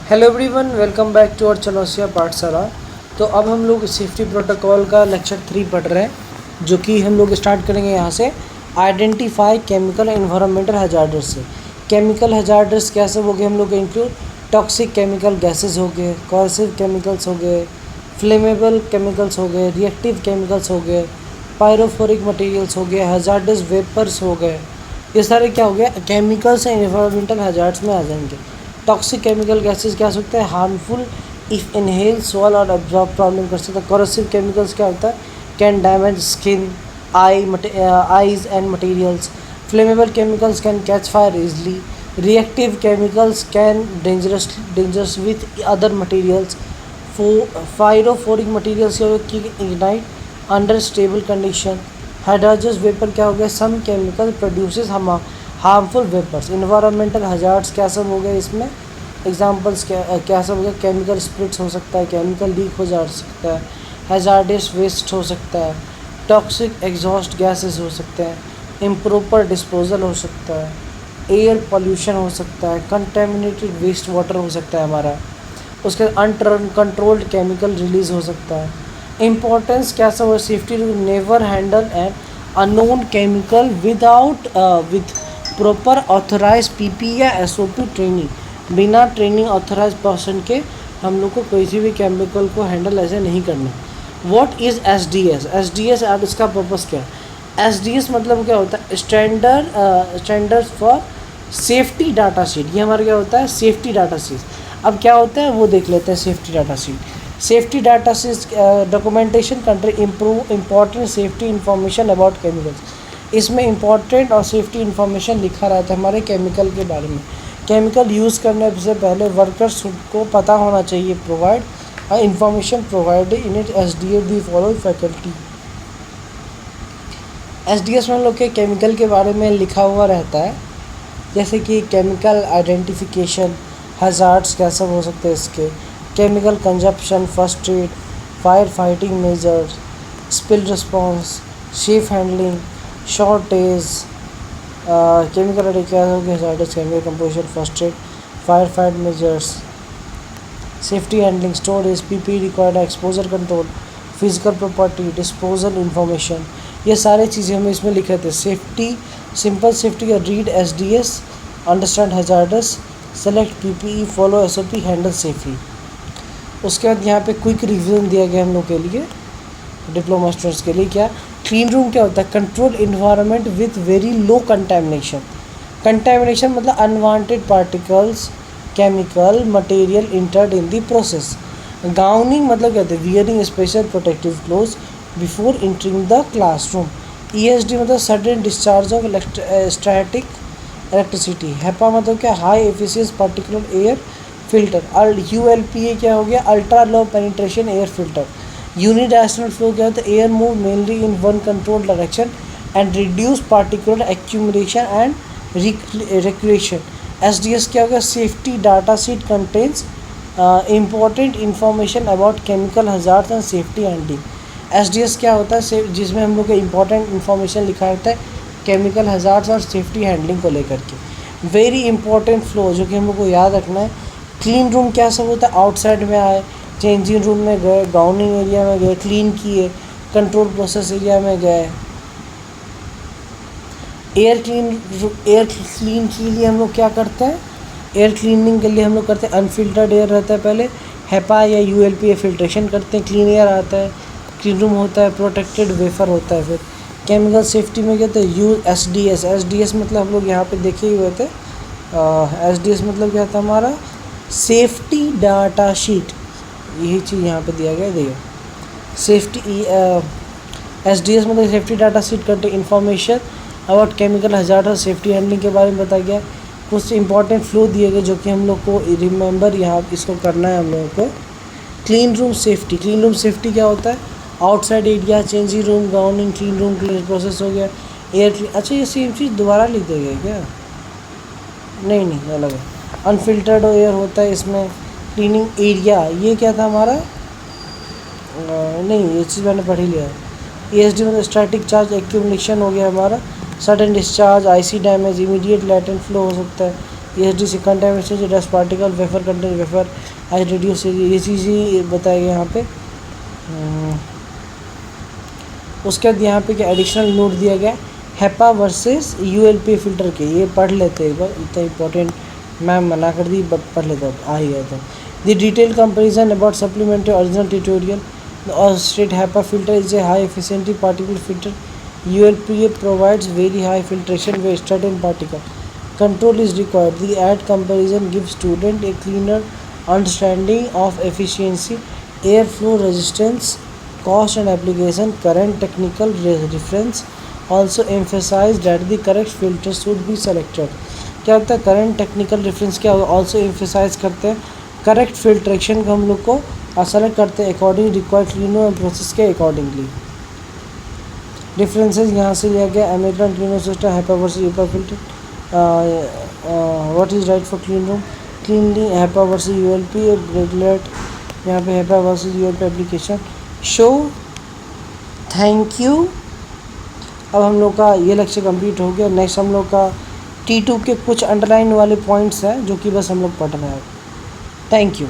Hello everyone, welcome back to our Chanausiya Pathshala. तो अब हम लोग सेफ्टी प्रोटोकॉल का लेक्चर 3 पढ़ रहे हैं, जो कि हम लोग स्टार्ट करेंगे यहाँ से। आइडेंटिफाई केमिकल एनवायरमेंटल हजार्ड्स से। केमिकल हजार्ड्स क्या सब हो गए हम लोग के इंक्लूड? टॉक्सिक केमिकल गैसेज हो गए, कॉर्सिव केमिकल्स हो गए, फ्लेमेबल केमिकल्स हो गए, रिएक्टिव केमिकल्स हो गए, पायरोफोरिक मटेरियल्स हो गए, हजार्डस वेपर्स हो गए। ये सारे क्या हो गया? केमिकल्स एंड एनवायरमेंटल हजार्ड्स में आ जाएंगे। टॉक्सिक केमिकल गैसेस क्या हो सकते हैं? हार्मफुल इफ इनहेल, स्वॉल और एब्जॉर्ब प्रॉब्लम कर सकते हैं। कॉरोसिव केमिकल्स क्या होता है? Can damage skin, eyes and materials. Flammable chemicals can catch fire easily. Reactive chemicals can dangerous with other materials. Pyrophoric materials की ignite under stable condition. Hazardous vapour क्या हो गया? Some chemical produces harmful vapours. Environmental hazards क्या सब हो गए इसमें? Examples क्या सब हो गया? केमिकल स्प्लिट्स हो सकता है, केमिकल लीक हो जा सकता है, हैजार्डस वेस्ट हो सकता है, टॉक्सिक एग्जॉस्ट गैसेस हो सकते हैं, इम्प्रॉपर डिस्पोजल हो सकता है, एयर पॉल्यूशन हो सकता है, कंटेमिनेटेड वेस्ट वाटर हो सकता है हमारा, उसके अनकंट्रोल्ड केमिकल रिलीज हो सकता है। इम्पोर्टेंस क्या सब है? Safety rule, never handle and unknown chemical without with proper authorise PP या एसओपी ट्रेनिंग। बिना ट्रेनिंग ऑथराइज पर्सन के हम लोग को कोई भी केमिकल को हैंडल ऐसे नहीं करना। What is SDS? एसडीएस अब इसका पर्पस क्या है? एसडीएस मतलब क्या होता है? Standards for safety data sheet. ये हमारा क्या होता है? Safety data sheet. अब क्या होता है वो देख लेते हैं। Safety data sheet, safety data sheet documentation country improve important safety information about chemicals. इसमें इम्पॉर्टेंट और सेफ्टी इंफॉर्मेशन लिखा रहता है हमारे केमिकल के बारे में। केमिकल यूज़ करने से पहले वर्कर्स को पता होना चाहिए। Provide information provided in it S D S the follow faculty. S D S में हम लोग के केमिकल के बारे में लिखा हुआ रहता है, जैसे कि केमिकल आइडेंटिफिकेशन, हजार्ड्स क्या सब हो सकते हैं इसके, chemical consumption, first aid, fire fighting measures, spill response, safe handling, shortage, chemical क्या हो गया? Hazardous chemical composition, first aid, fire fight measures, safety handling, storage, PP required, exposure control, physical property, disposal information. ये सारी चीज़ें हमें इसमें लिखे थे। सेफ्टी, सिंपल सेफ्टी का read SDS, understand hazardous, select PPE, follow SOP, handle safely. उसके बाद यहाँ पे क्विक रिवीजन दिया गया हम लोग के लिए, डिप्लोमा स्टूडेंट्स के लिए। क्या क्लीन रूम क्या होता है? Control environment with very low contamination. Contamination मतलब unwanted particles, chemical material entered in the process. Gowning मतलब क्या होता है? Wearing special protective cloth before entering the classroom. ESD मतलब sudden discharge of static electricity. HEPA मतलब क्या? High efficiency particulate air filter. ULPA क्या हो गया? Ultra low penetration air filter. Unidirectional flow क्या होता है? Air move mainly in one control direction and reduce particular accumulation and recreation. SDS क्या होगा? Safety data sheet contains important information about chemical hazards and safety handling. SDS क्या होता है? जिसमें हम लोग का इंपॉर्टेंट इन्फॉर्मेशन लिखा रहता है केमिकल हजार्ड्स और सेफ्टी हैंडलिंग को लेकर के। वेरी इंपॉर्टेंट फ्लो जो कि हम लोग को याद रखना है। क्लीन रूम क्या सब होता है? आउटसाइड में आए, चेंजिंग रूम में गए, गाउनिंग एरिया में गए, क्लीन किए, कंट्रोल प्रोसेस एरिया में गए। एयर क्लीन के लिए हम लोग क्या करते हैं? एयर क्लीनिंग के लिए हम लोग करते हैं अनफिल्टर्ड एयर रहता है पहले, हेपा या यूएलपी फिल्ट्रेशन करते हैं, क्लीन एयर आता है, क्लीन रूम होता है, प्रोटेक्टेड वेफर होता है। फिर केमिकल सेफ्टी में कहते हैं यूज एसडीएस। एसडीएस मतलब हम लोग यहाँ पे देखे हुए थे। एसडीएस मतलब क्या था हमारा? Safety data sheet. यही चीज़ यहाँ पे दिया गया। देखिए सेफ्टी एसडीएस मतलब सेफ्टी डाटा शीट करते इन्फॉर्मेशन अबाउट केमिकल हजार्ड और सेफ्टी हैंडलिंग के बारे में बताया गया। कुछ इंपॉर्टेंट फ्लो दिए गए जो कि हम लोग को रिमेंबर यहाँ इसको करना है हम लोगों को। Clean room safety, clean room safety क्या होता है? Outside area, changing room, gowning, clean room clean process हो गया। एयर क्लीन, अच्छा ये सेम चीज़ दोबारा लिख देंगे क्या? नहीं अलग है। अनफिल्टर्ड एयर होता है इसमें। क्लीनिंग एरिया ये क्या था हमारा? नहीं ये चीज़ मैंने पढ़ ही लिया है। ईएसडी मतलब स्टैटिक चार्ज एक्यूमुलेशन हो गया हमारा। Sudden discharge, IC damage, immediate latent flow हो सकता है, ESD second time stage, dust particle, wafer content, wafer edge reduce, ये चीज़ ही बताया गया यहाँ पे। उसके बाद यहाँ पे क्या एडिशनल नोट दिया गया HEPA वर्सेस ULP फ़िल्टर के, ये पढ़ लेते एक बार, इतना इंपॉर्टेंट मैम मना कर दी बट पढ़ लेता आ ही गया था। The detail comparison about supplementary original tutorial, state HEPA filter is a high efficiency particle filter. ULPA provides very high filtration with certain particle control is required. The ad comparison gives student a cleaner understanding of efficiency, airflow resistance, cost and application. Current technical reference also emphasize that the correct filter should be selected. क्या होता है current technical reference, क्या also emphasise करते हैं correct filtration को हम लोग को सेलेक्ट करते हैं according required cleanroom and process के अकॉर्डिंगली। डिफरेंसेस यहाँ से लिया गया American cleanroom system, HEPA versus ULPA filter, what is right for clean room cleanly, HEPA versus ULP regulate, यहाँ पे HEPA versus ULP application show. Thank you. अब हम लोग का ये लेक्चर कंप्लीट हो गया। नेक्स्ट हम लोग का T2 के कुछ अंडरलाइन वाले पॉइंट्स हैं जो कि बस हम लोग पढ़ रहे हैं। Thank you.